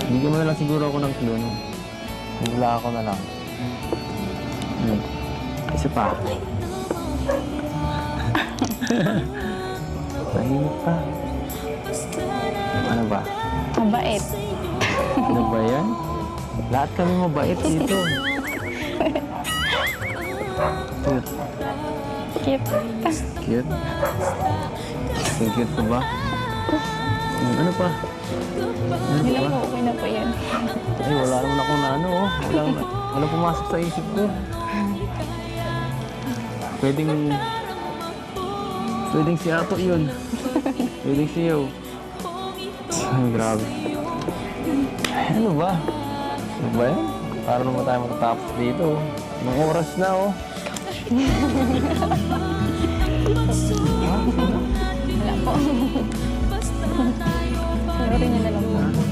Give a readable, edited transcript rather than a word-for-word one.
Bigyan mo na lang siguro ako ng clue, no? Wala ako na lang. Isa pa. Tahimik pa. Ano ba? Mabait. Ano ba yan? Lahat kami mabait dito. Cute. Cute. Cute? Cute pa ba? Ano pa? Ano Hindi na pa? po, okay na po yan. Ay, wala naman ako na ano, oh. Walang pumasok sa isip ko. Pwedeng si Ato yun. Pwedeng si Yo. Ay, grabe. Ay, ano ba? Ano ba yan? Para naman tayo matatapos dito. Mga oras na, oh. Wala po. Siguro rin na lang po.